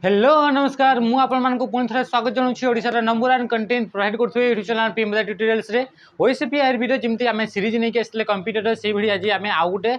Hello नमस्कार मु आपण मानक पुणी थे स्वागत जनाऊँ ओडिशार नंबर वन कंटेंट प्रोवाइड करुवे यूट्यूब चैनल पीएम ट्यूटोरियल्स रे ओएसपी आर वीडियो जमती आम सीरीज नहीं आसले कंप्यूटर से भाई आज आम आउ गोटे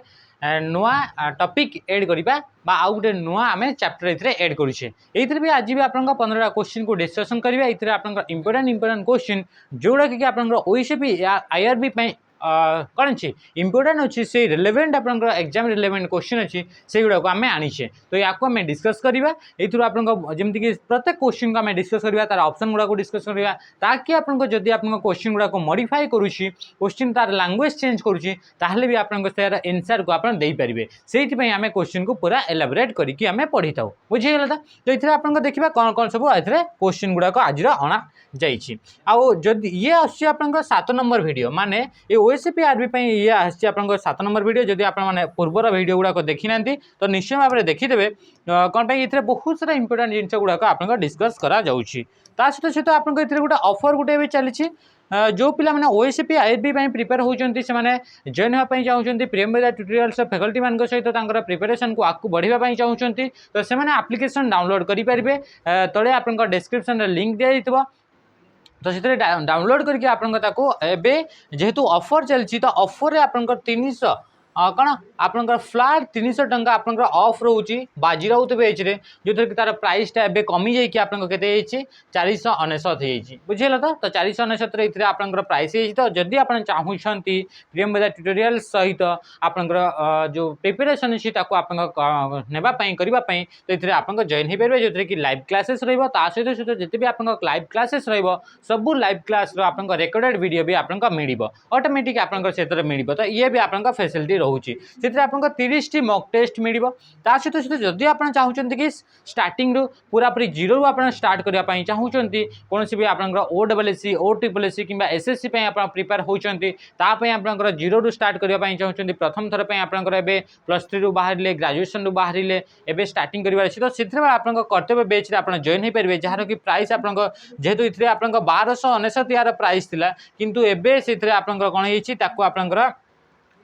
नुआ टॉपिक ऐड करवा आउ गोटे नुआ आम चैप्टर ये ऐड करुचे ये भी आज भी आप 15टा क्वेश्चन को डिस्कसन करेंगे ये आप इंपोर्टेंट क्वेश्चन जोड़ा कि आप ओएसपी आईआरबी कौन अच्छी इंपोर्टेंट अच्छी से रिलेवेंट आप एग्जाम रिलेवेंट क्वेश्चन अच्छी से गुड़ा को आम आनीचे तो या आम डिस्कस करवा जमीक प्रत्येक क्वेश्चन को आम डिस्कस करवा तार ऑप्शन गुड़ा को डिस्कस करवा ताकि आपको जदि आप क्वेश्चन गुड़ा को मॉडिफाई करुच्ची क्वेश्चन तार लैंग्वेज चेंज करुच्ची ताहले भी आपन तार आंसर को आप देपारे से आम क्वेश्चन को पूरा एलाबोरेट करके आम पढ़ी था बुझीगला तो ये आप देखा कौन कौन सब क्वेश्चन गुड़ाक आज अणा जाइए आदि ये आस 7 नंबर वीडियो माने ये ओएसपी आरबी ये आसी 7 नंबर वीडियो जदि आप पूर्वर वीडियो गुड़ाक देखी ना तो निश्चय भाव में देखीदे कौन ये बहुत सारा इंपोर्टेंट जिन गुड़ाक आप डिस्कस करा सहित सहित आप गोटे ऑफर गोटे चली जो पिला मैंने ओएसपी आईआरबी प्रिपेयर होती से जॉइन होगापी चाहते प्रियम ट्यूटोरियल्स फैकल्टी मान सहित प्रिपेरेसन को आगे बढ़ापी चाहते तो से एप्लिकेशन डाउनलोड करेंगे तले आप डिस्क्रिप्शन लिंक दिखाई तो से डाउनलोड करके आपको जेहेतु ऑफर चलती तो ऑफर आप 300 कौन आपंकर फ्लैट 300 टंका आपंकर ऑफ रोचे बाजीराउत बेच रे जो थी तार प्राइसटा एवं कमी जाइए आपते 499 बुझेगा तो 499 आपंकर प्राइस तो जदि आप चाहते प्रियम ट्यूटोरियल सहित आपंकर जो प्रिपेरेसन अच्छी नापी करने तो ये आप जॉइन हो पारे जो कि लाइव क्लासेस रहा सहित सहित जिते भी आप लाइव क्लासेस रबू लाइव क्लास रेकर्डेड वीडियो भी आपको मिल ऑटोमेटिक आपको मिल तो ये भी आपका फैसिलिटी रोचे से आपको 30 टी मॉक टेस्ट मिल सहित सहित जदि आप चाहते कि स्टार्टिंग पूरा पूरी जीरो आप स्टार्ट करने चाहते कौन भी आप ओडब्ल्यूएससी ओट्रिपलएससी कि एसएससी आप प्रिपेयर होती आप जीरो रू स्टार्ट करने चाहते प्रथम थर पर आपंकर +3 रू बाहर ग्रेजुएशन रू बाहर एवं स्टार्टिंग कर तो से कर्तव्य बेच आप जॉइन हो पारे जार कि प्राइस आप जेहेतु ये आप 1299 यार प्राइस थी किंतु एबे से आपंकर कौन होता आपंकर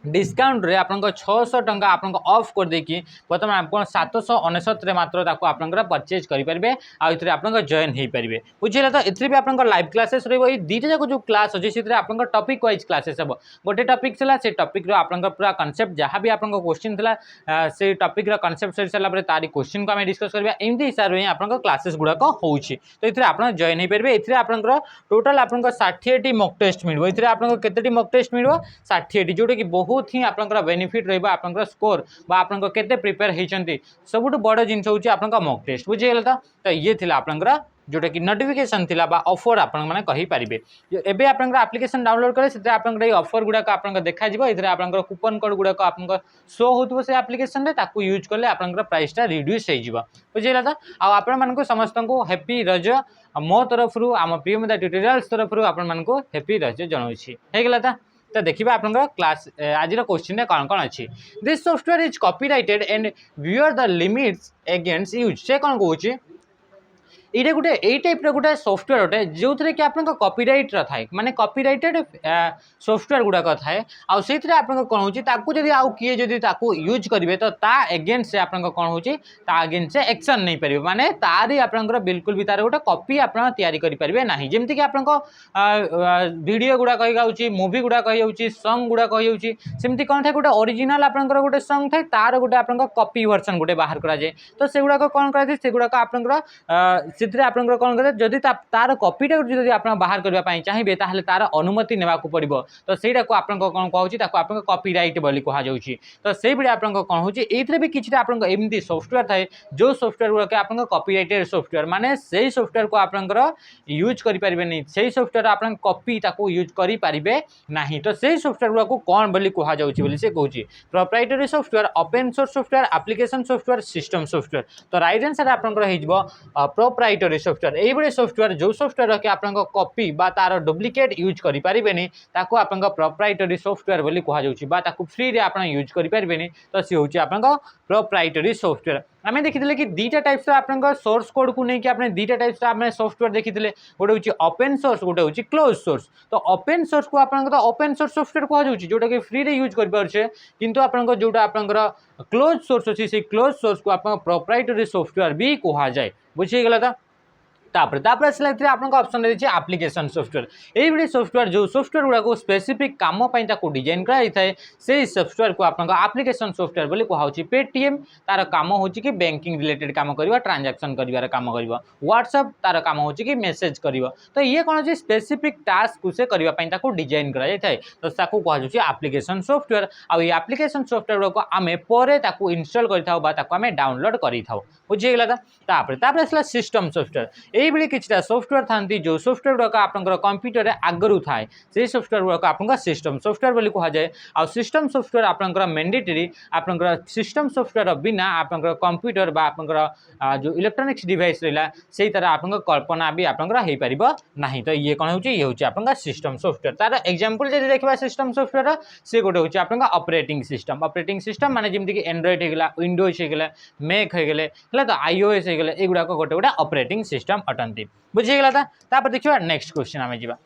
डिस्काउंट रे आपन 600 टंका आपन ऑफ कर देकी बर्तमान आप 799 मात्र आपन परचेज करेंगे आउ आपन जॉइन हो पारे बुझे तो ये भी आपन लाइव क्लासेस रही दीटा जाक जो क्लास अच्छे से आपन टॉपिक वाइज क्लासेस हम गोटे टॉपिक था से टॉपिक आपन पूरा कॉन्सेप्ट जहाँ भी आपन क्वेश्चन था से टॉपिक कॉन्सेप्ट सरी सारापर तारी क्वेश्चन को आम डिस्कस करवा एमती हिसाब से आपन क्लासेस गुड़ाक हो तो ये आप जॉइन हो पारे ये आपन टोटाल आपन 60 मॉक टेस्ट मिले ये आपन के मॉक टेस्ट मिले 60 जोटा कि बहुत ही आपंकर बेनिफिट रहा स्कोर आपन केते प्रिपेयर होती सबुठ बड़ जिन हूँ आप मॉक टेस्ट बुझीगला तो ये थी आपंकर जोटा कि नोटिफिकेशन थिला बा ऑफर आपण माने कहि परिबे एबे आपन एप्लिकेशन डाउनलोड करे से आपन ऑफर गुडा का आपन देखा जिवो इधर आपन कूपन कोड गुडा का आपन शो होतबो से एप्लिकेशन रे ताकू यूज करले आपन प्राइसटा रिड्यूस हो जिवो बुझिला त आ आपन मान को समस्त को हैप्पी रज मो तरफ रु आम प्रियम ट्यूटोरियल्स तरफ रु आपन मान को हैप्पी रज जणाउछि हे गेला त तो देखिए आप क्लास आज क्वेश्चन कौन कौन अच्छी this software is copyrighted and viewer the limits against use से कौन कहूँ ये गोटे यही टाइप गोटे सॉफ्टवेयर गोटे जो थे कि आप कॉपीराइट थाए माने कॉपीराइटेड सॉफ्टवेयर गुड़ाक थाए आउ आप कौन हो जब आउ किए जदि यूज करेंगे तो एगेंस्ट से आप कौन हो एगेंस्ट से एक्शन नहीं पारे माने तारी आपंकर बिल्कुल भी तार गोटे कॉपी आप करेंगे ना जमीक आप वीडियो गुड़ा कही मूवी गुड़ा कही सॉन्ग गुड़ा कही सेमती कौन था गोटे ओरिजिनल आपंकर गोटे सॉन्ग थाए तार गोटे आप कॉपी वर्जन गोटे बाहर कराए तो से गुड़ाक कौन कराए से गुड़ाक आपंकर से आपंकर कौन करें जदि तार कॉपीटा जब आप बाहर करने चाहिए ताहले तार अनुमति नेबाकू पड़ो तो सहीटा को आप कौन कहूँ आप कॉपीराइट बोली कहुच्छी तो से भाई आप कौन हो भी किसी एमती सॉफ्टवेयर थाए जो सॉफ्टवेयर गुड़ाक आप कॉपीराइटेड सॉफ्टवेयर माने से सॉफ्टवेयर को आपंकर यूज करेंगे नहीं से सॉफ्टवेयर आप कॉपी यूज करेंगे ना तो से सॉफ्टवेयर गुड़ा कौन बोली कहुच्छी से कहूँ proprietary software open source software application software system software तो राइट आंसर आपंकर प्रोप्राइटरी सॉफ्टवेयर ये सॉफ्टवेयर जो सॉफ्टवेयर कि आप कॉपी बा तार डुप्लिकेट यूज करेंगे ताको आप प्रोप्राइटरी सॉफ्टवेयर बोली कहुच्छी फ्री रे आप यूज करेंगे तो सी हूँ आप प्रोप्राइटरी सॉफ्टवेयर आम देखी कि दुईटा टाइप्स आप सोर्स कोड को लेकिन आपने दुईटा टाइप्स आम सॉफ्टवेयर देखी गोटे हूँ ओपन सोर्स गोटे हूँ क्लोज सोर्स। तो ओपन सोर्स को आप ओपन सोर्स सॉफ्टवेयर कहुच्छे जोटा कि फ्री रे यूज करें किंतु आप जोटा आप क्लोज सोर्स अच्छी से क्लोज सोर्स को आप प्रोप्राइटरी सॉफ्टवेयर भी कहुए बुझीगला तो तापर आसला आपको ऑप्शन रही है एप्लिकेशन सॉफ्टवेयर। ये सॉफ्टवेयर जो सॉफ्टवेयर गुड़ा स्पेसिफिक काम डिजाइन कराई से सॉफ्टवेयर को आप एप्लिकेशन सॉफ्टवेयर बोली कहुच्छी। पेटीएम तार काम हो कि बैंकिंग रिलेटेड काम कर ट्रांजैक्शन कर काम कर व्हाट्सएप तार काम हो कि मेसेज कर तो ये कौन है स्पेसिफिक टास्क को से करने डिजाइन कराई तो कहुच्छे एप्लिकेशन सॉफ्टवेयर। आई एप्लिकेशन सॉफ्टवेयर को आम पर इनस्टॉल कर डाउनलोड कर बुझीगला तो आसला सिस्टम सॉफ्टवेयर। ये किसी सॉफ्टवेयर था जो सॉफ्टवेयर गुड़ाक आप कंप्यूटर आगु थाए से सॉफ्टवेयर गुड़ाक आप सिस्टम सॉफ्टवेयर बोली कहुए। आ सिस्टम सॉफ्टवेयर आप मैंडेटरी आप सिस्टम सॉफ्टवेयर बिना आप कंप्यूटर जो इलेक्ट्रोनिक्स डिवाइस रहा से तरह आप कल्पना भी आप ना। तो ये कौन हो आप सिस्टम सॉफ्टवेयर तार एग्जांपल जब देखा सिस्टम सॉफ्टवेयर से गोटे हूँ आप ऑपरेटिंग सिस्टम माने जमीक एंड्रॉइड होगा विंडोज होगा मैक होगले तो iOS होगले एगुड़ाक गोटे गोटे ऑपरेटिंग सिस्टम अटंती बुझीगला। तापर देखिए नेक्स्ट क्वेश्चन आम जा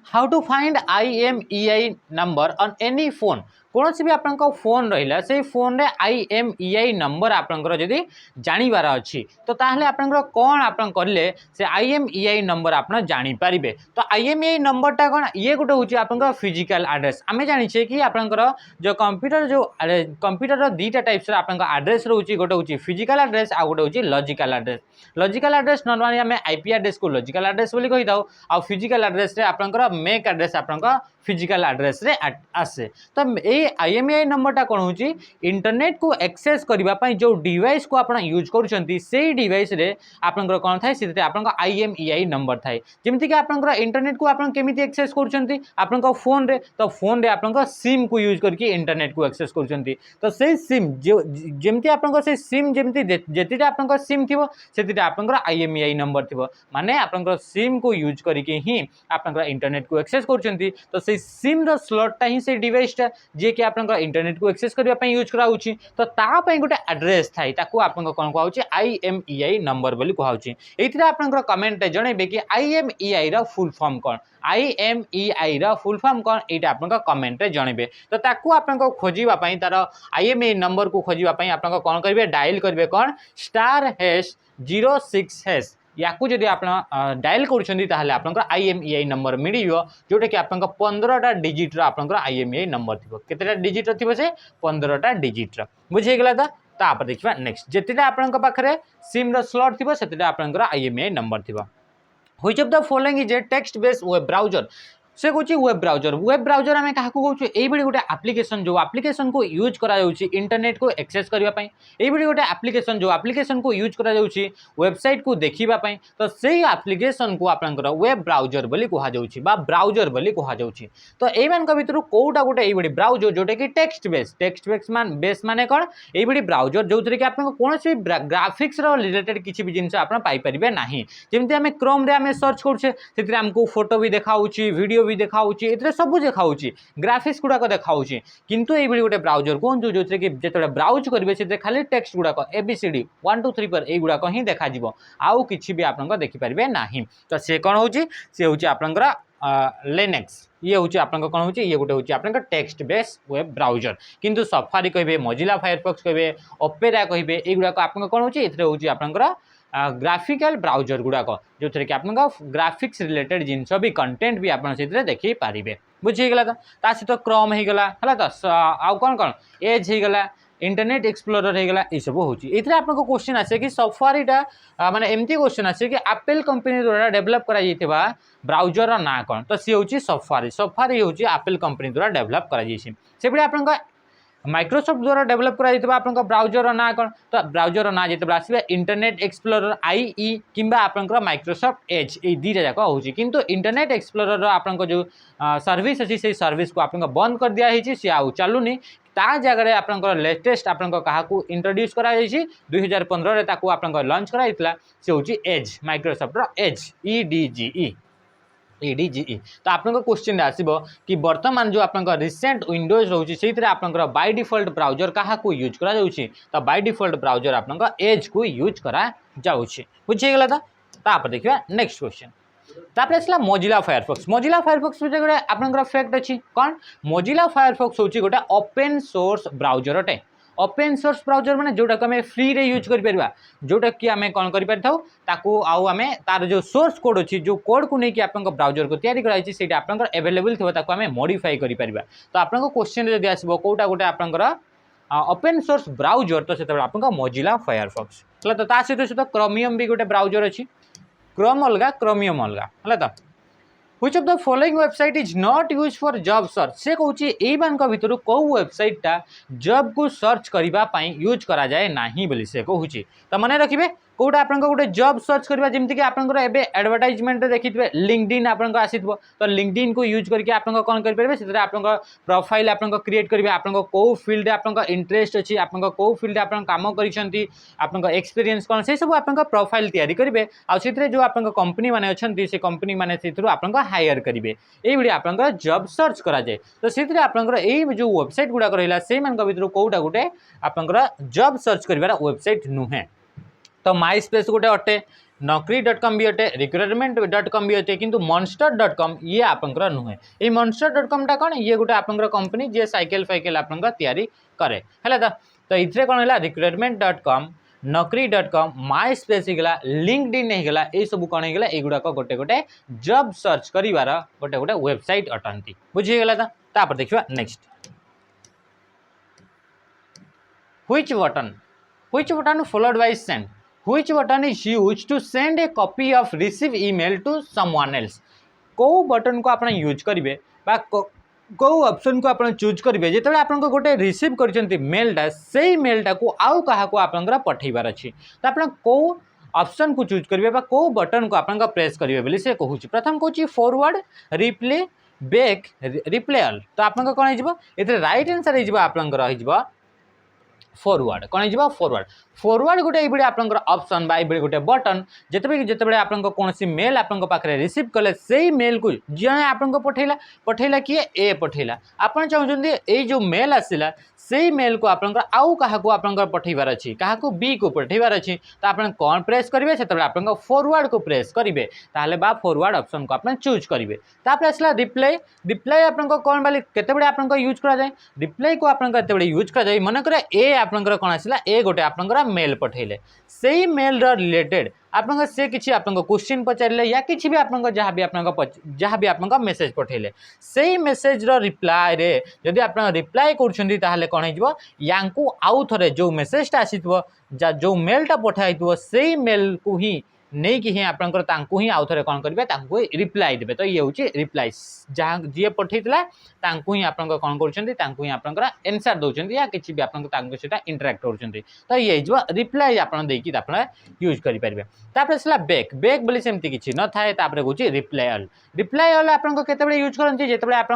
how to find IMEI number on any phone. कौन भी आप फोन रहा से फोन रे IMEI नंबर आपंकर जदि जानिबार अच्छी तो ताहले आपंकर कौन आप करें से IMEI नंबर आप जानीपारे। तो IMEI नंबरटा कौन ये गोटे हूँ आप फिजिकल एड्रेस। आम जाचे कि आपंकर जो कंप्यूटर दुईटा टाइप्स आप एड्रेस रोचे गोटे हूँ फिजिकल एड्रेस आ गोटे हूँ logical address. Logical address normally आम IP एड्रेस को लॉजिकल एड्रेस बोली कही था आ फिजिकल एड्रेस आपंकर मैक एड्रेस आप फिजिकल एड्रेस रे आसे। तो ये IMEI नंबरटा कौन हो इंटरनेट को एक्सेस करने जो डिवाइस को आप यूज कर डिवाइस रे आपंकर कौन थाए से IMEI नंबर थाए। जमीक आप इंटरनेट को आपमि एक्सेस कर फोन रे तो फोन रे आप सिम को यूज करके इंटरनेट को एक्सेस कर तो से सिम जो जमती आप सिम जमी जितेटा आप सिम थी से आप IMEI नंबर थी माने आप सिम को यूज करके ही आप इंटरनेट को एक्सेस कर तो से सिम रो स्लॉटटा ही से डिवाइसटा जे कि आप इंटरनेट को एक्सेस करने यूज कराऊँच तो तापाई गोटे एड्रेस थाए ताकू आप कौन कहुच्छे IMEI नंबर बोली कहुच्छे। ये आप कमेंट जनइबे कि IMEI रा फुल फॉर्म कौन IMEI रा फुल फॉर्म कौन ये आप कमेंट जनइबे। तो ताकू आप खोजापी तार IMEI नंबर को खोजापी आप कौन करेंगे डायल करेंगे कौन *06# या जदि आप डायल कर IMEI नंबर मिल जोटा कि आप 15टा डिजिट आपंकर IMEI नंबर थी केतेटा डिजिट थी से 15टा डिजिट बुझीगला। तो तापर देखा नेक्स्ट जितेटा आप पाखे सिम स्लॉट थी से आपंकर IMEI नंबर थी। Which of the following is a text based web browser से कौन वेब ब्राउजर आम क्या कहूँ ये गोटे एप्लिकेशन जो एप्लिकेशन को यूज करा इंटरनेट को एक्सेस करने ये गोटे एप्लिकेशन जो एप्लिकेशन को यूज करा वेबसाइट को देखापी तो से एप्लिकेशन को आपंकर वेब ब्राउजर बोली कहुच्छी ब्राउजर बोली कहुच्छी। तो यही भितर कौटा गोटे ये ब्राउजर जोटा कि टेक्स्ट बेस माने कौन ये ब्राउजर जो थी कि आप कौन भी ग्राफिक्स रिलेटेड किसी भी जिन आप पाइपर ना जमी आम क्रोम रे सर्च करें आमको फोटो भी देखा वीडियो भी देखाऊँ ये सब देखाऊँ ग्राफिक्स गुड़ाक देखाऊँ किंतु ये गोटे ब्राउजर कहूँ जो कि जो ब्राउज करेंगे से खाली टेक्स्ट गुड़ाक ABCD 1 2 3 पर युड़ाक ही देखा आउ कि भी आप देखिपारे ना। तो सी कौन हो आपंकर लिनक्स ये हूँ आप कौन हो ये गोटे हूँ आप टेक्स्ट बेस वेब ब्राउजर किंतु सफारी कहे मोजिला फायरफॉक्स कहे ओपेरा कहे युड़ाक आप कौन हो आपंकर ग्राफिकल ब्राउजर गुड़ाक जो थे कि आप ग्राफिक्स रिलेटेड जिनस भी कंटेंट भी आप देखी पारे बुझीगला। तो सहित क्रोम होगला है तो आउ कौन कौन एज होगला इंटरनेट एक्सप्लोरर होगला ये सब हूँ ये आपको क्वेश्चन आसे कि सफारीटा माने एमती क्वेश्चन आसे कि एप्पल कंपनी द्वारा डेवलप करा ब्राउजर ना कौन तो सी हूँ सफारी हूँ एप्पल कंपनी द्वारा डेवलप कर आप माइक्रोसॉफ्ट द्वारा डेवलप कर ब्राउजर ना कौन तो ब्राउजर ना जो आसवे इंटरनेट एक्सप्लोरर IE कि आपंकर माइक्रोसॉफ्ट एज ये दुईटा जाक हूँ किंतु इंटरनेट एक्सप्लोरर आप जो सर्विस अच्छी से सर्विस को आप बंद कर दिखाई सी आउ चलुनी ता जगह आपंकर लेटेस्ट आप इंट्रोड्यूस कर 2015 आप लॉन्च कराइला से हूँ as Microsoft Edge EDGE EDGE तो आपन क्वेश्चन आसो कि वर्तमान जो आप रिसेंट विंडोज रोचे से आप बाय डिफॉल्ट ब्राउजर क्या यूज करा तो बाय डिफॉल्ट ब्राउजर आप एज को यूज करा बुझीगला तो देखा नेक्स्ट क्वेश्चन तापर आसला मोजिला फायरफॉक्स गोटे आपंकर फैक्ट अच्छी कौन मोजिला फायरफॉक्स हूँ गोटे ओपन सोर्स ब्राउजर अटे ओपन सोर्स ब्राउजर माने जोटा को आम फ्री रे यूज कर परिबा जोटा कि आम कौन कर ताकू आउ आम तार जो सोर्स कोड अच्छी जो कोड को लेकिन आप ब्राउजर को तैयारी कराई से आपंकर एवेलेबल थी आम मॉडिफाई कर परिबा तो आप क्वेश्चन जब आसो कौटा गोटे आपंकर ओपन सोर्स ब्राउजर तो से आप मोजिला फायरफॉक्स है तो सहित क्रोमियम भी गोटे ब्राउजर अच्छी क्रोम अलग क्रोमियम अलग है तो which of the following website is not use for job search से कहूँ यही भितर कौ वेबसाइटा जॉब को सर्च करने यूज करा जाए नहीं बोली से कहूँ तो मन रखिए कौटा आप गोटे जॉब सर्च करवा जमीक आपंकर एडवर्टाइजमेंट देखिए लिंक्डइन आपंकर आसीथो तो लिंक्डइन को यूज करके आप कौन करेंगे से आप प्रोफाइल आप क्रिएट करेंगे आप कौ फील्ड आप इंटरेस्ट अच्छी आप कौ फील्ड आप कम कर एक्सपीरियंस कौन से सब आप प्रोफाइल तैयारी करेंगे आउ जो आप कंपनी मैंने अच्छे से कंपनी मैंने आप हायर करेंगे ये आप जॉब सर्च कराए तो से आपंकर जो वेबसाइट गुड़ाक रहा से भर कौटा गोटे आपंकर जॉब सर्च कर वेबसाइट नुहे तो माई स्पेस गोटे अटे नौकरी.com भी अटे रिक्रुटमेंट.com भी अटे किंतु monster.com ये आपंकर नुहे ये monster.com टा कौन ये गोटे आपंकर कंपनी जे साइकेल फाइकेल आपंकर तैयारी करे है तो इथे कौन है रिक्रुटमेंट.com नौकरी.com माई स्पेस होगा लिंक्डइन होगा ये सब कौन होगा युड़ाक गोटे गोटे जॉब सर्च करिवार गोटे गोटे वेबसाइट अटंती बुझीगला तो देखा next which button followed by send Which button is used to send a copy of receive email to someone else? को बटन को आप यूज करेंगे कौ ऑप्शन को आप चूज करेंगे जो आप गोटे रिसीव कर मेलटा से मेलटा को आउ क्या आप पठेबार अच्छी तो आप कौ ऑप्शन को चूज करेंगे कौ बटन को आप प्रेस करेंगे बोली से कहूँ प्रथम कहूँ forward replay back replay all तो आप कौन हो राइट आंसर हो आपंकर फॉरवर्ड कौन हो फॉरवर्ड गोटे ये आपंकर ऑप्शन बा ये गोटे बटन जिते आप कौन मेल आप पाखे रिसीव कले से मेल को जी आपको पठेला किए ए पठेला आप चाहते ये जो मेल आसला से मेल को आपंकर आउ क्या आप पठेबार अच्छी क्या बी को पठेबार अच्छी तो आप कौन प्रेस करेंगे से आप फॉरवर्ड को प्रेस करेंगे ताहले बा फॉरवर्ड ऑप्शन को आप चूज करेंगे तापर आसला रिप्लाई रिप्लाई आप कौन बाली केते आप यूज कराए रिप्लाई को आप यूज कराए मनकर ए आपंकर कौन आसला ए गोटे आपंकर मेल पठेले से मेल रिलेटेड आप से किसी आप क्वेश्चन पचारे या किसी भी आप जहाँ भी आप मेसेज पठेले से मेसेज रिप्लाई रे जदि आप रिप्लाई कर कौन हो आउ थे जो मेसेजटा आसी जो मेलटा पठाई से मेल को ही नहीं कि आपंकर ही आउ थे कौन करेंगे रिप्लाई देते तो ये हूँ रिप्लाई जहाँ जी पठेला ही आप कौन कर आपंकर एनसर दौरान या किसी भी आप इंटराक्ट कर तो ये रिप्लाई आप यूज करेंगे तापर आसला बैक बैक बोली सेमती किसी न थाए कहूँ रिप्लाई ऑल आप यूज करते जिते आप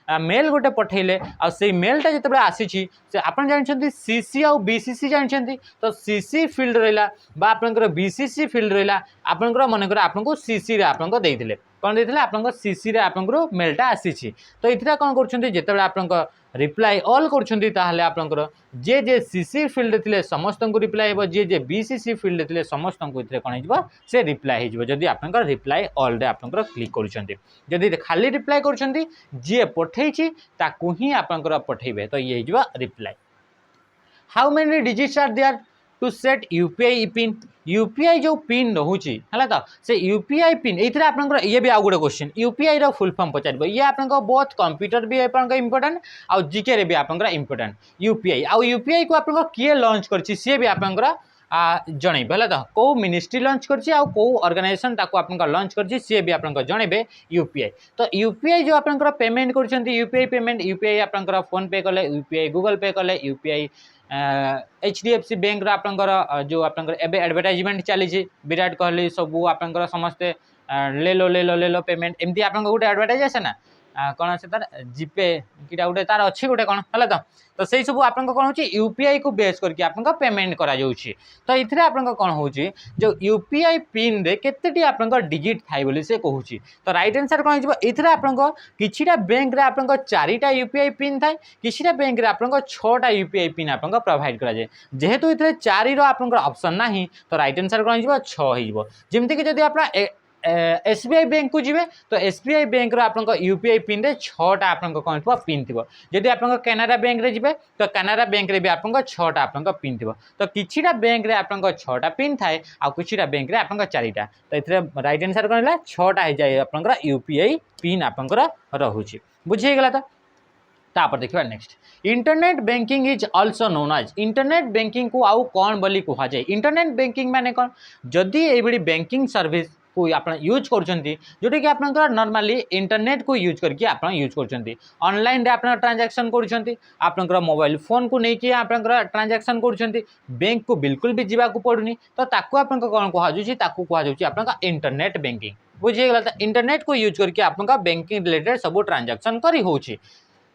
मेल गोटे पठेले आ से मेलटा जिते आसी से आप जानते सीसी आउ बीसीसी जानते तो सीसी फील्ड रहा आपंकर बीसीसी फील्ड रहा आपंकर मनकर आपको सीसी रे आपको देते कौन देते आप सीसी रे आपंकर मेलटा आसी तो ये कौन करते आप रिप्लाई ऑल कर जे जे सीसी फील्ड थे समस्त को रिप्लाई हो जे जे बीसीसी फील्ड थे समस्त को कौन हो से रिप्लाई होदी आप रिप्लाई ऑल रे आप क्लिक कर खाली रिप्लाई कर जी पठे ही आप पठेबे तो ये reply how many digits are there to set UPI pin UPI जो पिन रोचे है तो से यूपीआई पिन ये आप ये भी आउ गोटे क्वेश्चन यूपीआई रो फुल फॉर्म पचार ये आप बहुत कंप्यूटर भी आप इंपोर्टेंट आउ जीके रे भी आप इंपोर्टेंट यूपीआई आउ यूपीआई को आप किए लॉन्च कर सी भी आप जनइबे है तो कौ मिनिस्ट्री लॉन्च कर ऑर्गेनाइजेशन आप लॉन्च कर सी भी आप जनइबे यूपीआई तो यूपीआई जो आप पेमेंट कर यूपीआई पेमेंट यूपीआई आप फोन पे कले यूपीआई गूगल पे कले यूपीआई HDFC बैंक आपंकर जो आपंकर एडवर्टाइजमेंट चली विराट कोहली सब आपंकर समस्ते ले लो पेमेंट एमती आप गोटे एडवर्टाइज आसे ना कौन से तार जीपे किटा गोटे तार अच्छी गोटे कौन है तो से सब आप कौन हो यूपीआई को बेस करके आप पेमेंट करा तो ये आप कौन हो जो यूपीआई पिन रे केतेटी आप डिजिट थाई बोली से कहूँ तो राइट आंसर कौन हो आप किछिटा बैंक रे आप 4टा यूपीआई पिन थाए किछिटा बैंक रे आप 6टा यूपीआई पिन आप प्रोवाइड करा जाए जेहेतु ये 4 आप ऑप्शन ना तो राइट आंसर कौन हो 6 हो जमती कि जब आप एसबीआई बैंक को जीवे तो एसबीआई बैंक आप यूपीआई पिन रे 6टा आप कौन थो पिन थी जदि आप कैनारा बैंक रे जीवे तो कैनारा बैंक रे भी आप 6टा आप पिन थी तो किछिटा बैंक रे आप 6टा पिन थाए आ किछिटा बैंक रे आप 4टा तो ये राइट आंसर कौन है 6टा हो जाए आप यूपीआई पिन आप रोचे बुझीगला तो तापर देखा next internet banking is also known as internet banking को आउ कौन बोली कह जाए इंटरनेट बैंकिंग माने कौन जदि ये बैंकिंग सर्विस को आप यूज करछंती जोटा कि आप नॉर्मली इंटरनेट को यूज करके आप यूज करछंती ऑनलाइन रे आप ट्रांजैक्शन करछंती आप मोबाइल फोन को लेकिन आप ट्रांजैक्शन करछंती बैंक को बिल्कुल भी जीवा को पड़ुनी तो ताकू आप कौन कह आप इंटरनेट बैंकिंग बुझीगला तो इंटरनेट को यूज करके आप बैंकिंग रिलेटेड सब ट्रांजैक्शन करी होची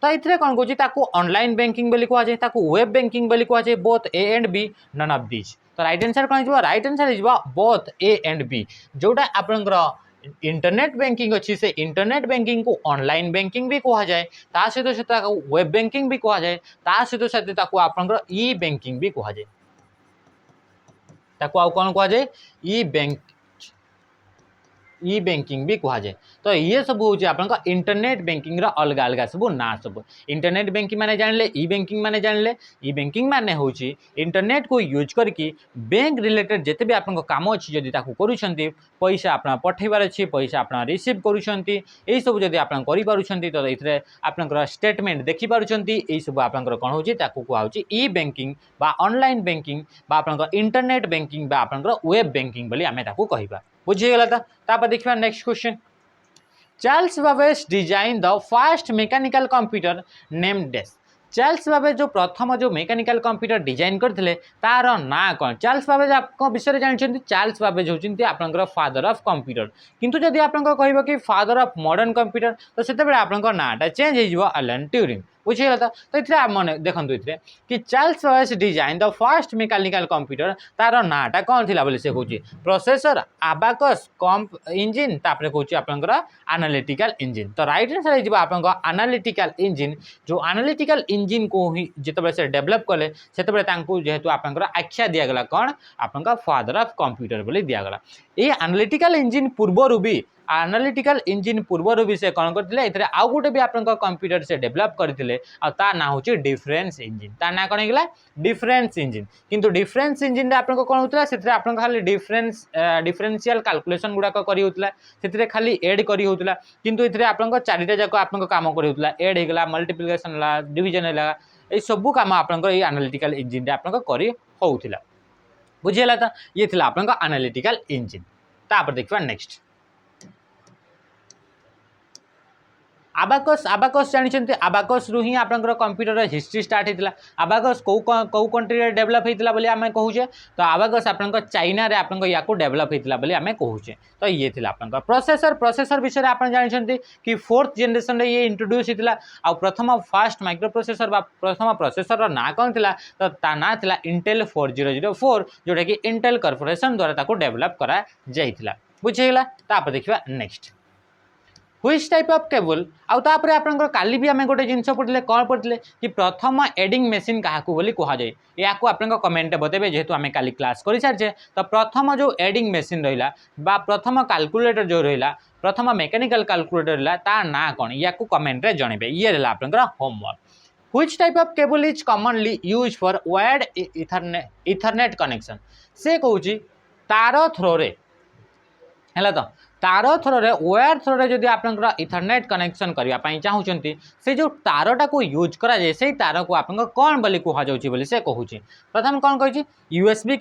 तो ये कौन कौन ऑनलाइन बैंकिंग बोली कह जाए वेब बैंकिंग बोली कह जाए both A and B none of this तो राइट आंसर कौन हो राइट आंसर हो बोथ ए एंड बी जोटा आपंकर इंटरनेट बैंकिंग अच्छी से इंटरनेट बैंकिंग को ऑनलाइन बैंकिंग भी कह जाए सहित वेब बैंकिंग भी कह जाए सहित आपंकर ई बैंकिंग भी कह जाए कौन कह जाए ई बैंकिंग भी कह जाए तो ये सब हूँ आप इंटरनेट बैंकिंग अलग अलग सब ना सब इंटरनेट बैंकिंग माने जानले ई बैंकिंग माने जानले ई बैंकिंग माने हूँ इंटरनेट को यूज करके बैंक रिलेटेड जिते भी आप काम अच्छी जदि करुँच पैसा आप पठेबार अच्छी पैसा आप रिसीव करुँच यही सब जब आप तो ये आप स्टेटमेंट देखिपुंट यही सब आप कौन हो कहुच्छे ई बैंकिंग बा ऑनलाइन बैंकिंग बा आप इंटरनेट बैंकिंग बा आप वेब बैंकिंग बोली आम कहवा बुझीगला तो देखा next question Charles Babbage design the first mechanical computer name this Charles Babbage जो प्रथम जो मैकेनिकल कंप्यूटर डिजाइन करते तार ना कौन चार्ल्स बाबेज आप विषय जानते चार्ल्स बाबेज होती आपंकर फादर ऑफ कंप्यूटर किंतु जदि आप कह कि फादर ऑफ मॉडर्न कंप्यूटर तो से आप नाटा चेंज हो एलन ट्यूरिंग बुझीगला तो ये आप मन देखो ये कि Charles Babbage design the first mechanical computer तार नाटा कौन थी बोले से कहूँ प्रोसेसर आबाकस कम्प इंजिन तापर कहूँ आपंकर एनालिटिकल इंजिन तो राइट आंसर हो आप एनालिटिकल इंजिन जो एनालिटिकल इंजिन को ही जिते से डेभलप कले से जेहेतु आप आख्या दिगला कौन आप फादर ऑफ कंप्यूटर बोली दिगला ये एनालिटिकल इंजिन पूर्वर भी एनालिटिकल इंजिन पूर्वर भी से कौन करते आउ गोटे भी आप कंप्यूटर से डेभलप करते ना हूँ डिफरेंस इंजिन ता ना कौन होगा डिफरेंस इंजिन किंतु डिफरेंस इंजिन आप कौन होता है आप खाली डिफरेंशियल कैलकुलेशन गुड़ाक कर खाली एड कर होता किंतु ये आप 4टा जाक आप कम कर एड होगा मल्टीप्लिकेशन डिविजन है ये सब कम आप एनालिटिकल इंजिन आप होता बुझीगला तो ये थी आप एनालिटिकल इंजिन तापर देखा नेक्स्ट आबाकस आबाकस जानते आबाकस रु ही आप कंप्यूटर हिस्ट्री स्टार्ट होता आबाकस कौ कंट्री डेभलप होता बोली आम कहूचे तो आबाकस आप चाइना रे आप या डेभलप होता बोली आम कहूचे तो ये थी आप प्रोसेसर प्रोसेसर विषय आप जानते कि 4th जनरेशन ये इंट्रोड्यूस होता आ प्रथम फास्ट माइक्रो प्रोसेसर प्रथम प्रोसेसर ना कौन थी तो ता ना था इंटेल 4004 जोटा कि इंटेल कॉर्पोरेशन द्वारा डेभलप करा जाइथिला बुझीगला तापर देखिबा next which type of cable आउे आप काली भी आम गोटे जिनस पढ़े कौन पढ़े कि प्रथम एडिंग मेसीन क्या बोली कह जाए या आप कमेंट बतेबे जेहेतु आम काली क्लास कर सारी तो प्रथम जो एडिंग मेसीन रहा प्रथम कैलकुलेटर जो रहा प्रथम मेकानिकल कैलकुलेटर रहा ता ना कौन या कमेंट रे जनइबे ये रहा आप homework which type of cable is commonly use for wired Ethernet connection से कहूँ तार थ्रो रे है तो तार थ्रोरे वायर थ्रोरे जदि आप इथरनेट कनेक्शन करने चाहूँगी से जो तारटा को यूज करा जाए से तार को आप कौन बोली कह जाऊँगी से कहूँ प्रथम कौन कही यूएसबी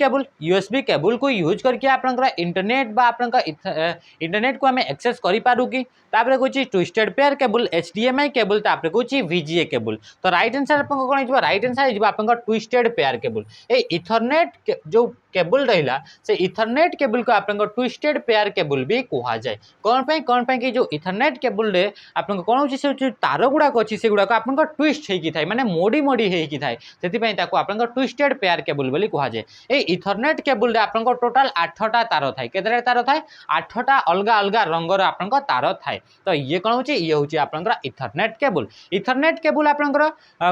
केबल को यूज करके आप इंटरनेट बा इंटरनेट को आम एक्सेस करूँ कि तापर कौन twisted pair cable HDMI cable तापर कौन VGA केबल तो राइट आंसर आप कौन हो राइट आंसर हो आप ट्विस्टेड पेयर केबल ए इथरनेट जो केबल रहा से इथरनेट केबल को आप ट्विस्टेड पेयर केबल भी कह जाए कौन पे कि जो इथरनेट केबल रे आपन कोन होची से तार गुडा अछि से गुडा आपन ट्विस्ट हेकी थाए माने मोडी मोडी हेकी थाए सेति पई ताको आपन ट्विस्टेड पेयर केबल बोली कहा जाए ए इथरनेट केबल रे आपन टोटल 8टा तार थाए केतरे तार थाए 8टा अलग अलग रंगर आपन तार थाए तो ये कोन होची ये होची आपन इथरनेट केबल आपन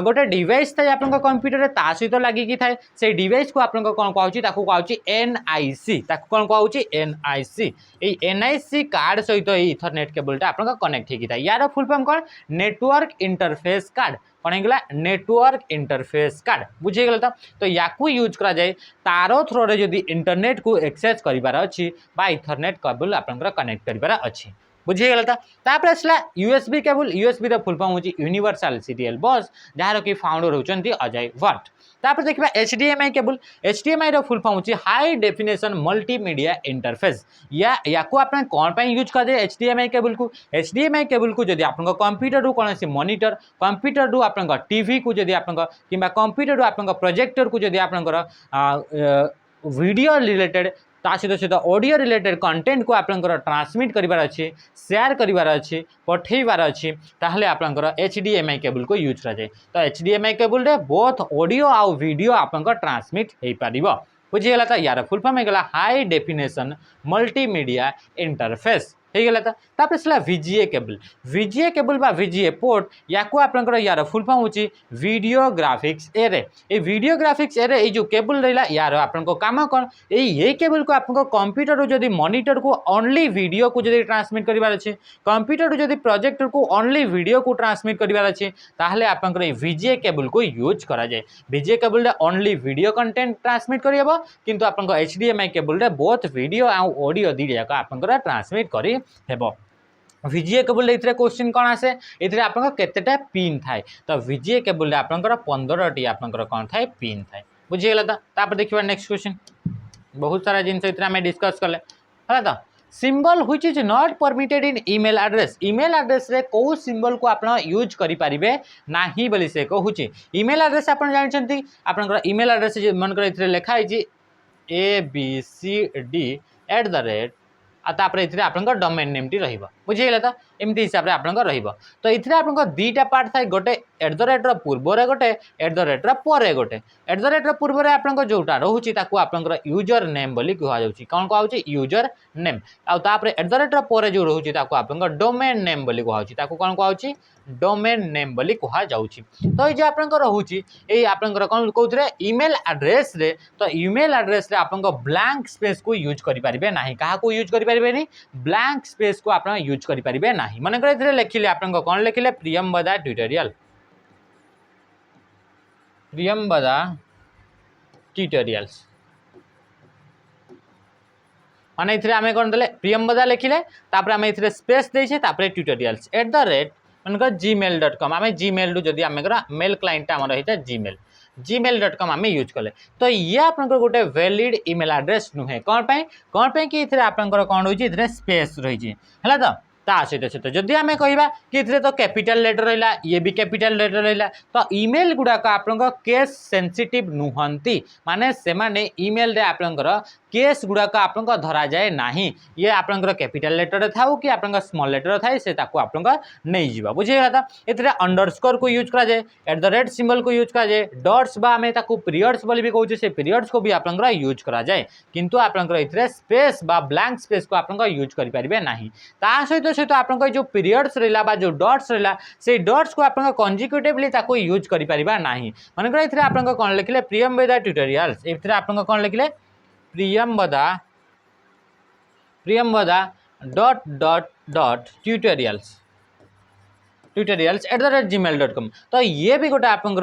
गोटे डिवाइस थाए आपन कंप्यूटर रे ता सहित लागि की थाए से डिवाइस को आपन कोन कहउची ताको कहउची एनआईसी ताको कोन कहउची एनआईसी ए एनआईसी कार्ड सहित ए इथरनेट केबलटा आपन कनेक्ट हेकी थाए यार फुल फॉर्म कोन नेटवर्क इंटरफेस कार्ड कौन होगा नेटवर्क इंटरफेस कार्ड बुझीगला तो याकू यूज करा जाए तार थ्रो रे जदि इंटरनेट को एक्सेस करिवार अछि बा इथरनेट केबल आपन कनेक्ट करिवार अछि बुझीगला तापर आसला यूएसबी केबल यूएसबी रो फुल फॉर्म होची यूनिवर्सल सीरियल बस जहार कि फाउंडर होचंती अजय भट्ट तापर देखिबा एचडीएमआई केबल एचडीएमआई रो फुल फॉर्म होची हाई डेफिनेशन मल्टीमीडिया इंटरफेस याकू आपन कोन पय यूज कर दे एचडीएमआई केबल को जदि आपन कंप्यूटर रो कोनसी मॉनिटर कंप्यूटर रो आपन टीवी को जदि आपन किबा कंप्यूटर रो आपन प्रोजेक्टर को जदि आपन वीडियो रिलेटेड ता सहित ऑडियो रिलेटेड कंटेंट को आपनकर ट्रांसमिट करिवार अछि शेयर करिवार अछि पठेइबार अछि ताहले आपनकर एचडीएमआई केबल को यूज करा जाय तो एचडीएमआई केबल रे बोथ ऑडियो आ वीडियो आपनकर ट्रांसमिट हेइ पारिबो बुझिगला त यार फुल फॉर्म हेगला हाई डेफिनेशन मल्टीमीडिया इंटरफेस हेगला तापर सला वीजीए केबल बा वीजीए पोर्ट याकू आपनकर यार फुल फॉर्म होची वीडियो ग्राफिक्स एरे ए वीडियो ग्राफिक्स एरे ए जो केबल रहला यार आपन को काम कोन ए केबल को आपन को कंप्यूटर रो जदी मॉनिटर को ओनली वीडियो को जदी ट्रांसमिट करिवार अछि कंप्यूटर रो जदी प्रोजेक्टर को ओनली वीडियो को ट्रांसमिट करिवार अछि ताहले आपनकर ए वीजीए केबल को यूज करा जाय वीजीए केबल रे ओनली वीडियो कंटेंट ट्रांसमिट करियबो किंतु आपन को एचडीएमआई केबल रे बोथ वीडियो आ ऑडियो दिया का आपनकर ट्रांसमिट करी हेबो वीजीए केबल रे क्वेश्चन कोन आसे एथरे आपन केतेटा पिन थाए तो वीजीए केबल रे आपन 15 टी आपन कोन थाए पिन थाए बुझिगला तापर देखिबा नेक्स्ट क्वेश्चन बहुत सारा जिंस इतरा में डिस्कस करले हला तो symbol which is not permitted in email address रे को सिंबल को आपन यूज करि परिबे नाही बोली से कहूची ईमेल एड्रेस आपन जानछंती आपन ईमेल एड्रेस मन कर इतरे लिखा है जी abcd@ आ तापर इथरे आपन डोमेन नेम टी रहिबो बुझिगला त एमती हिसाब रे आपन रहिबो तो इथरे आपन दीटा पार्ट थाय गोटे @ रो पूर्व रे गोटे @ रो परे गोटे @ रो पूर्व रे आपन जोटा रहूची ताकू आपन यूजर नेम बोली कहवा जाउची कोन कहउची यूजर नेम आ तापर @ रो परे जो रहूची ताकू आपन डोमेन नेम बोली कहउची ताकू कोन कहउची डोमेन नेम बोली कहा जाउची तो ये आपन रहूची ए आपन कोन कहउतरे ईमेल एड्रेस रे तो ईमेल एड्रेस रे आपन ब्लैंक स्पेस को यूज करि परिबे नाही कहा को यूज करि परिबे नहीं ब्लैंक स्पेस को आपन यूज करि परिबे नाही मन कर इथरे लिखिले आपन कोन लिखिले प्रियंवदा ट्यूटोरियल्स माने इथरे आमे कोन देले प्रियंवदा लिखिले तापर आमे इथरे स्पेस देछे तापर ट्यूटोरियल्स @ gmail.com आमे जीमेल रु जदी आमे मेल क्लाइंट हमर रहिता gmail.com आमे यूज कले तो ये आपन गोटे वैलिड ईमेल एड्रेस नुहे कोन पे कि इथरे आपन कोन होई इथरे स्पेस रही छी हला तो ता सहित जदि आमे कहिबा कि इथरे तो कैपिटल लेटर रहिला ये भी कैपिटल लेटर रहिला तो ईमेल गुडा का आपन केस सेंसिटिव नुहंती माने से माने ईमेल रे आपन केस गुडा का आपन धरा जाए नाही ये आपन कैपिटल लेटर थाउ कि आपन स्मॉल लेटर थाए से ताको आपन नहीं जीवा बुझिगला त एथरे अंडरस्कोर को यूज करा जाए @ सिंबल को यूज करा जाए डॉट्स बा हमें ताको पीरियड्स बोली भी कहउछे से पीरियड्स को भी आपन यूज करा जाए किंतु आपन एथरे स्पेस बा ब्लैंक स्पेस को आपन यूज करि परिबे नाही ता सहित आपन जो पीरियड्स रहला बा जो डॉट्स रहला से डॉट्स को आपन कंसेक्यूटिवली ताको यूज करि परिबा नाही माने एथरे आपन कोन लिखले प्रियंवदा ट्यूटोरियल्स एथरे आपन कोन लिखले प्रियंवदा @gmail.com तो ये भी गोटे आपन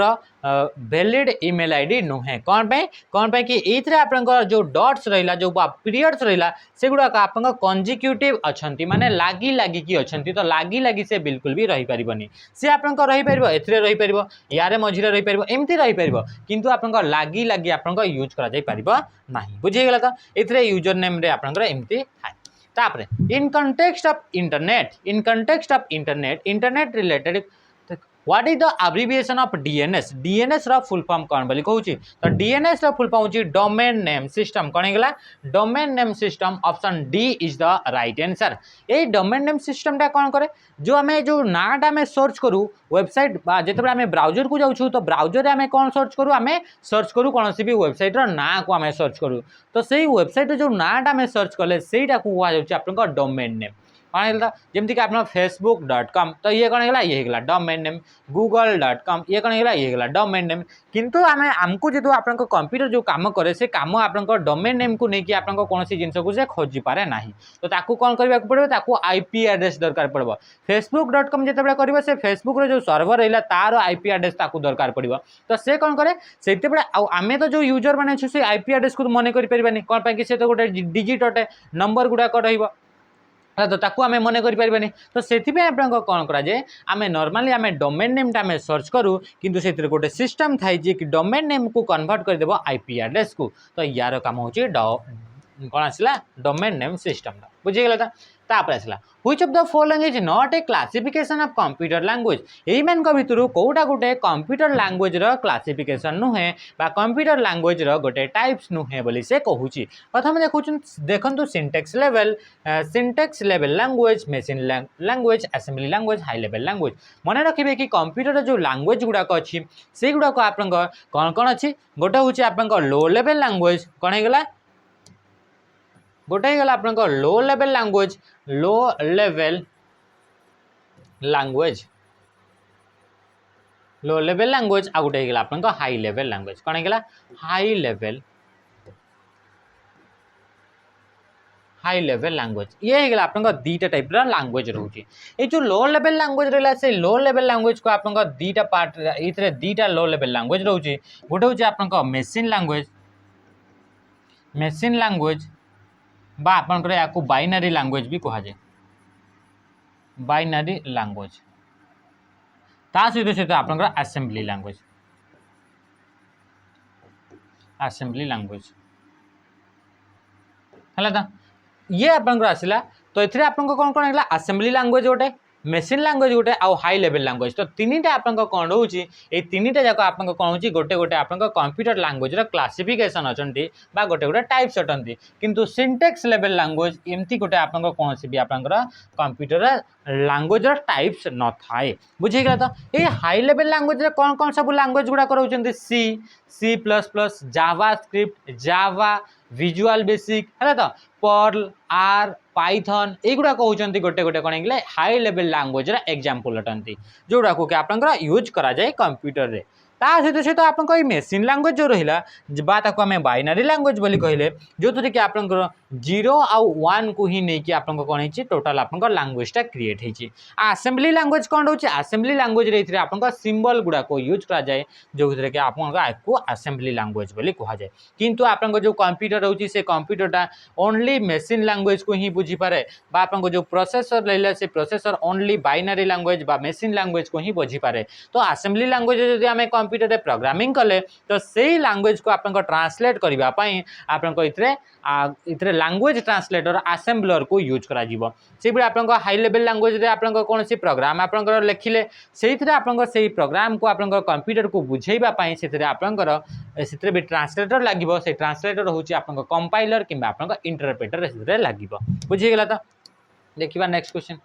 वैलिड ईमेल आईडी नुहे कौन पे कि एथरे आपन जो डॉट्स रहिला जो पीरियड्स रहिला से गुडा आपन कंसेक्यूटिव अछंती माने लागी की अछंती तो लागी से बिल्कुल भी रही परिबनी से आपन रही परिबो एथरे रही परिबो यारे मझिरे रही परिबो एमती रही परिबो किंतु आपन लागी आपन यूज करा जाय परिबो नाही बुझि गेला त एथरे यूजर नेम रे आपन एमती थाय तापरे in context of internet internet related what is the abbreviation of DNS DNS रो फुल फॉर्म कौन बोली कहूँ तो डीएनएस रो फुल फॉर्म होची डोमेन नेम सिस्टम कौन हेगला domain name system option D is the right answer ए डोमेन नेम सिस्टम टा कौन करे जो आमे जो नाटा आमे सर्च करू वेबसाइट जेते आमे ब्राउजर को जाउछु तो ब्राउजर आमे कौन सर्च करू आमे सर्च करू कोनोसी भी वेबसाइट रो ना को आमे सर्च करू तो सेही वेबसाइट जो नाटा आमे सर्च कले सेहीटा को हुआ जाउछि आपनका डोमेन नेम कौन है जमीक आप facebook.com तो ये कौन है ये डोमेन नेम google.com ये कौन है ये डोमेन नेम किंतु आम आमको जो आप कंप्यूटर जो काम करे से काम आप डोमेन नेम को लेकिन आप कौन जिनस को से खोजी पारे ना तो ताकू कौन करने पड़ो आईपी एड्रेस दरकार पड़ो facebook.com जिते कर से फेसबुक जो सर्वर रहा तार आईपी एड्रेस दरकार पड़ो तो से कौन करे से आम तो जो यूजर मैंने अच्छे से आईपी एड्रेस को मन करें कौन पाई से तो गोटे डिजिट अटे नंबर गुड़ाक रहा तो ताकू आमे मन करि परबेनी तो सेति पे आपन कोन करा जे आमे नॉर्मली आमे डोमेन नेम ता आमे सर्च करू किंतु सेतिर गोटे सिस्टम थाई जे कि डोमेन नेम को कन्वर्ट कर देबो आईपी एड्रेस को तो यार काम होची कौन आसला डोमेन नेम सिस्टम बुझी गेला तापर आसला which of the following is not a classification of computer language एई मान को भितरु कोउटा गोटे कंप्यूटर लैंग्वेज रो क्लासिफिकेशन नुहे बा कंप्यूटर लैंग्वेज रो गोटे टाइप्स नुहे बोली से कहूची प्रथम देखंतु syntax level language machine language assembly language high level language मन रखिबे कि कंप्यूटर जो लैंग्वेज गुडाक अछि से गुडाक आपन कोन कोन अछि गोटे होची आपन लो लेवल लैंग्वेज कोन हे गेला गोटे गला आप लो लेवल लैंग्वेज आ गोटे गला आप हाई लेवल लैंग्वेज कौन है हाई लेवल लैंग्वेज ये गला आप दीटा टाइप लैंग्वेज रोचे ये जो लो लेवल लैंग्वेज रहा से लो लेवल लैंग्वेज को आप दीटा पार्ट ये दीटा लो लेवल लैंग्वेज रोचे गोटे हूँ आप मेसीन लैंग्वेज बा आपनकर या बाइनरी लैंग्वेज भी कहा जाए बाइनरी लैंग्वेज ता सहित सहित आपनकर असेंबली लैंग्वेज है ये आपनकर आसला तो ये आपन कौन कौन है असेंबली लैंग्वेज गोटे मेसीन लैंग्वेज गोटे आउ हाई लेवल लैंग्वेज तो तीनटा आप कौन रोचे ये तीनटा जाक आप कौन हो गोटे गोटे आप कंप्यूटर लैंग्वेज क्लासिफिकेशन अच्छा गोटे गोटे टाइप्स अटंती किंतु सिंटेक्स लेवल लैंग्वेज एमती गोटे आप कौन भी आप कंप्यूटर लैंग्वेज टाइप्स न थाए बुझेगा तो ये हाई लेवल लैंग्वेज कौन कौन सब लैंग्वेज गुड़ाक रोचे C plus plus JavaScript Java Visual Basic है तो पर्ल आर पाइथन युवा कहते गोटे गोटे कौन है हाई लेवल लैंग्वेज एग्जांपल अटंती जोड़ा को आप यूज करा जाए कंप्यूटर रे ता सहित सहित आप मेसीन लैंग्वेज जो रहा आम बाइनरी लैंग्वेज बोली कहले जो थी कि आप 0 आउ 1 को ही नहीं कि आप कौन है टोटाल आप लैंग्वेजटा क्रिएट होती असेंबली लैंग्वेज कौन रोचे असेंबली लैंग्वेज रे आप सिंबल गुड़ाक यूज करा जाए जो थी कि आपको असेंबली लैंग्वेज बोली कह जाए किंतु आप जो कंप्यूटर रोचे से कंप्यूटरटा ओनली मेसीन लैंग्वेज को ही बुझी पारे आप जो प्रोसेसर रहा से प्रोसेसर ओनली बाइनरी लैंग्वेज बा मेसीन लैंग्वेज को ही बुझी पारे तो असेंबली लैंग्वेज जो आम कंप्यूटर रे प्रोग्रामिंग कले तो सही लैंग्वेज को आप ट्रांसलेट करने इतरे लैंग्वेज ट्रांसलेटर असेंबलर को यूज करा जीवो से भी आप हाई लेवल लैंग्वेज रे आप कौन सी प्रोग्राम आप लिखिले से से प्रोग्राम को आप कंप्यूटर को बुझेबा से भी ट्रांसलेटर लगे से ट्रांसलेटर हूँ आप कंपाइलर कि इंटरप्रेटर लगे बुझीगला तो देखा next question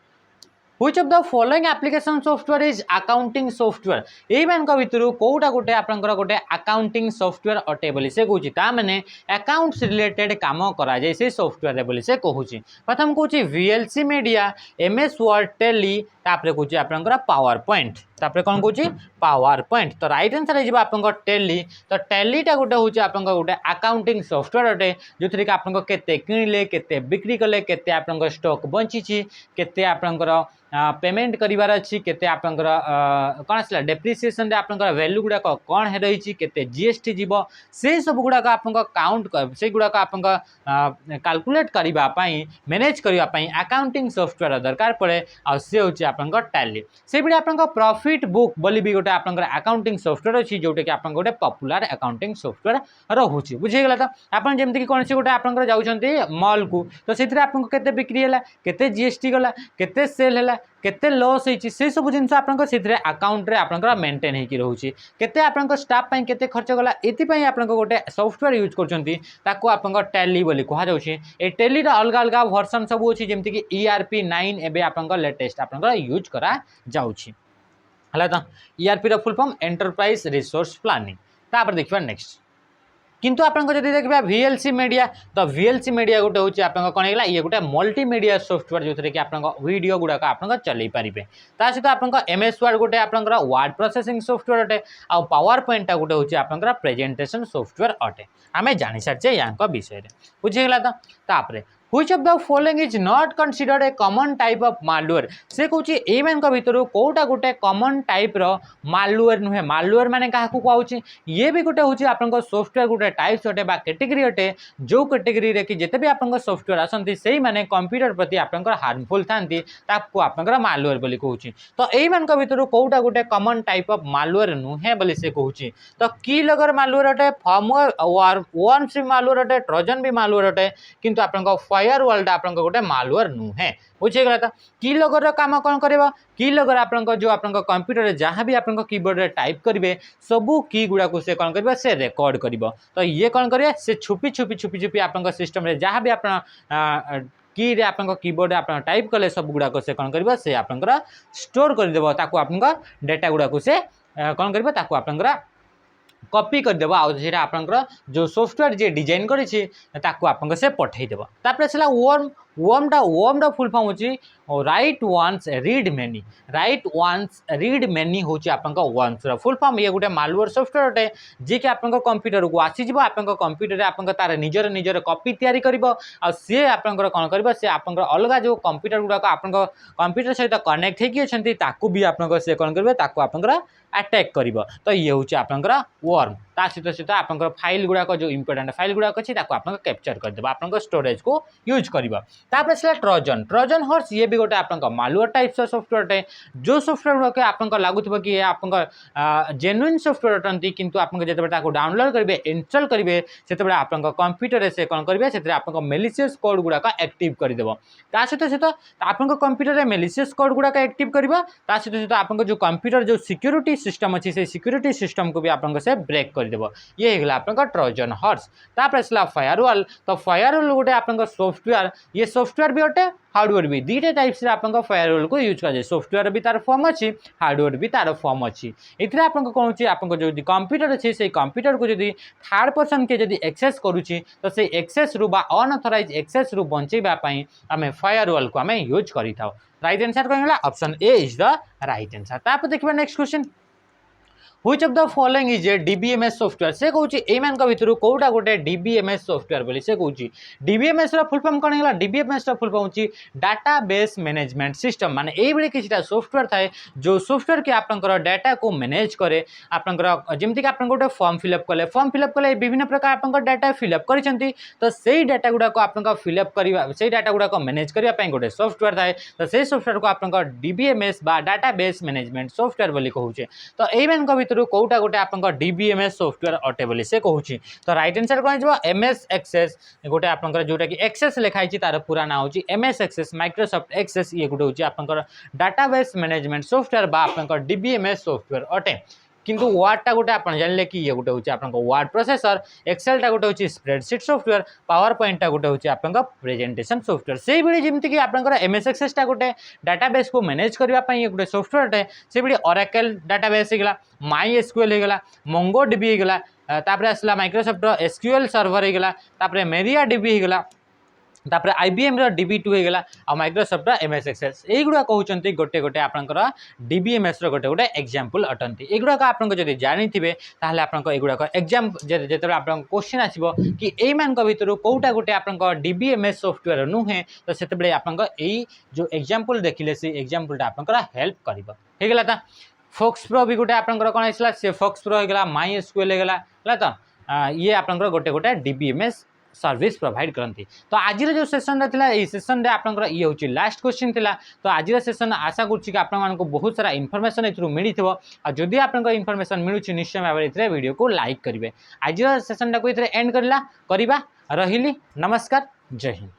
which of the following application software is accounting software यही मान भितर कौटा गोटे आपंकर गोटे अकाउंटिंग सॉफ्टवेयर अटे बोली से कहूँ ताने अकाउंट्स रिलेटेड काम करा जाए से सॉफ्टवेयर बोली से कहूँ प्रथम कहूँ VLC media MS word Tally तापर कहूँ आपंकर पावर पॉइंट तापर कौन कहूँ पावर पॉइंट तो राइट आंसर है आप टेली तो टेलीटा गोटे हूँ आप गोटे अकाउंटिंग सॉफ्टवेयर अटे जो थी कि आप किणिले के बिक्री कले के आप स्टॉक बंची के आपंकर पेमेंट करार अच्छी केते आपंकर कौन आसला डेप्रिसिएशन रे आपंकर वैल्यू गुड़ाक कौन है रही केते जीएसटी जीव से सब गुड़ाक आप काउंट से गुड़ाक आप कैलकुलेट करने मैनेज करने अकाउंटिंग सॉफ्टवेयर दरकार पड़े आ से हूँ आपंकर टैली से भी आप प्रॉफिट बुक बोली भी गोटे आपंकर अकाउंटिंग सॉफ्टवेयर अच्छी जोटा कि आप गोटे पॉपुलर अकाउंटिंग सॉफ्टवेयर रोचे बुझीगला। तो आप जमीक कौन से गोटे आप जाऊँच मॉल को तो से आपको केते बिक्री है केते जीएसटी गला केते सेल है केते लॉस होती से सब जिन अकाउंट रे आपंकर मेंटेन होकर रोचे केते आप स्टाफ केते खर्च गला ये आप गोटे सॉफ्टवेयर यूज कर टैली बोली कहुचे ए टैली अलग अलग वर्सन सब अच्छी जमीक कि ERP 9 एबे आप लेटेस्ट आप यूज करा जाउछि हला। तो ERP रो full form enterprise resource planning. तापर देखिबा नेक्स्ट किंतु आपन जदि देखबा VLC मीडिया तो VLC मीडिया गोटे होची आपन कोन हेला ये गोटे मल्टीमीडिया सॉफ्टवेयर जोथरे कि आपन वीडियो गुडा का आपन चलै परिबे ता सहित आपन MS वर्ड गोटे आपन वर्ड प्रोसेसिंग सॉफ्टवेयर अटे आ पावर पॉइंट गोटे होची आपन प्रेजेंटेशन सॉफ्टवेयर अटे आमे जानि सारचे यांको विषय रे बुझिगला। तो तापरे Which of the following is not considered a common type of malware से कहूँ ए मान भितर कौटा गोटे कॉमन टाइप रो मालवेयर नुहे मालवेयर माने क्या कहूँ ये भी गोटे हूँ आप सॉफ्टवेयर गोटे टाइप्स अटे कैटेगरी अटे जो कैटेगरी रे कि जिते भी आप सॉफ्टवेयर आसती से मैंने कंप्यूटर प्रति आप हार्मफुल था आप मालवेयर बोली कहूँ। तो यही मान भितर कौटा गोटे कॉमन टाइप ऑफ मालवेयर नुहे बोली से कहूँ। तो की लगर मालवेयर अटे फर्मवेयर वर्म्स भी मालवेयर अटे ट्रोजन भी मालवेयर अटे किंतु आप फायर वर्ल्ड आप गोटे मालवेयर नुहे बुझीगला। तो की लगर काम कौन कर की लगर आप जो आप कंप्यूटर जहाँ भी आप कीबोर्ड रे टाइप करेंगे सबू की गुड़ा को से कौन कर से रेकर्ड कर। तो ये कौन करेंगे से छुपी छुपी छुपी छुपी आप सिस्टम रे जहाँ भी आप की रे आप कीबोर्ड आप टाइप कले सब गुड़ाक से कौन कर से आप स्टोर करदेव ताकू आप डेटा गुड़ा को से कौन कर ताकू आप कॉपी करदेव आपर जो सॉफ्टवेयर जे डिजाइन कर से पठेदेव। तापर से वर्म वर्म फुल फॉर्म हो राइट वन्स रीड मेनी हूँ आप वन्स फुल फॉर्म ये गोटे मालवेयर सॉफ्टवेयर अटे जी कि आप कंप्यूटर को आसीज आप कंप्यूटर आप तार निजर निजर कॉपी तैयारी कर सी आप कौन कर सी आप अलग जो कंप्यूटर गुड़ाक आप कंप्यूटर सहित कनेक्ट होती भी आप कौन कर अटैक कर। तो ये हूँ आपंकर वर्म ता सहित सहित आप फाइल गुड़ाक जो इंपोर्टेंट फाइल गुड़ाक अच्छी आप कैप्चर करदेव आप स्टोरेज को यूज कर। तापर से ट्रोजन ट्रोजन हॉर्स ये भी गोटे आप मालवेयर टाइप्स सॉफ्टवेयर अटे जो सॉफ्टवेयर गुड़ाक आप लगुव कि आप जेन्युइन सॉफ्टवेयर अटंती किंतु आप जो डाउनलोड करेंगे इंस्टॉल करेंगे से आप कंप्यूटर से कौन करेंगे से आप मेलिशियस कोड गुड़ाक एक्टिव करदेव ता सहित सहित आप कंप्यूटर मेलिशियस कोड गुड़ाक एक्टिव करवा ता सहित सहित आप जो कंप्यूटर जो सिक्योरिटी सिस्टम अच्छी से सिक्योरिटी सिस्टम को भी आप से ब्रेक करदेव ये होगा आप ट्रोजन हॉर्स। तापर आसला फायरवॉल तो फायरवॉल गोटे आप सॉफ्टवेयर ये सॉफ्टवेयर भी अटे हार्डवेयर भी दुईटा टाइप्स आप फायरवॉल को यूज कर सॉफ्टवेयर भी तार फॉर्म अच्छी हार्डवेयर भी तार फॉर्म अच्छी ये आप कौन हो जो कंप्यूटर अच्छे से कंप्यूटर को जब थर्ड पर्सन के जब एक्सेस करुच्ची तो से एक्सेस रु अनऑथराइज एक्सेस रु बचाई आम फायरवॉल को आम यूज कर। राइट आंसर कौन है option A is the right answer. तापर देखिए next question Which of the following is a DBMS software से कहूँ एमान भितर कौटा गोटे DBMS सॉफ्टवेयर बोली से कहूँ DBMS फुल फॉर्म कौन है DBMS फुल फॉर्म हूँ डाटाबेस मैनेजमेंट सिस्टम माने ये किसी सॉफ्टवेयर थाए जो सॉफ्टवेयर के आपंकर डाटा को मैनेज करे आपंकर जमीक आप गोटे फॉर्म फिलअप कले विभिन्न प्रकार आप डाटा फिलअप कर तो से डाटा गुड़ाक आप फिलअप कर से डाटा गुड़ाक मैनेज करने गोटे सॉफ्टवेयर थाए तो से सॉफ्टवेयर को आप DBMS बा डाटाबेस मैनेजमेंट सॉफ्टवेयर बोली कहूँ। तो एमान भितर कौटा गोटे आप DBMS सॉफ्टवेयर अटे बोली से कहूँ। तो राइट आंसर कौन हो MS एक्सेस गोटे आप जोटा कि एक्सेस लिखाई तार पूरा ना हो MS एक्सेस माइक्रोसॉफ्ट एक्सेस ये गोटे हूँ आप डाटाबेस मैनेजमेंट सॉफ्टवेयर बा आप DBMS सॉफ्टवेयर अटे किंतु वार्डटा गोटे आप जानले कि ये गोटे हूँ आप वार्ड प्रोसेसर एक्सेलटा गोटे हूँ स्प्रेडशीट सॉफ्टवेयर पावर पॉइंटा गोटे हूँ आप प्रेजेंटेशन सॉफ्टवेयर से भाई जमीक कि आप MS एक्सेसटा गोटे डाटाबेस को मैनेज करने ये गोटे सॉफ्टवेयर अटे से भाई ओरेकल डाटाबेस होगा MySQL होगा MongoDB होगा तापर आसला माइक्रोसॉफ्ट SQL सर्वर होगा तापर MariaDB होगा तापर IBM DB2 होगा आ माइक्रोसॉफ्ट MS एक्सेस यहीगुड़ा कहते गोटे गोटे आपंकर DBMS गोटे गोटे एग्जांपल अटंती एगुड़ा आप जानी थे ताहले आपन एगुड़ा एग्जाम जो आप क्वेश्चन आसो कि एमान भितर कौटा गोटे आप DBMS सॉफ्टवेयर नुहे तो से आप जो एग्जांपल देखिले से एग्जांपलटा आपंकर हेल्प कर था। फोक्स प्रो भी गोटे आपंकर कौन है से फोक्स प्रो होगा MySQL होगा तो ये आपंकर गोटे गोटे DBMS सर्विस प्रोवाइड करती। तो आज जो सेसन था ये सेसन में आपंकर ये हूँ लास्ट क्वेश्चन था। तो आज सेसन आशा करुँच आपको बहुत सारा इनफॉरमेशन ए मिली जदि आपको इनफॉरमेशन मिलूँ निश्चय भाव में वीडियो को लाइक करेंगे। आज सेसन टाक एंड करला रही। नमस्कार, जय हिंद।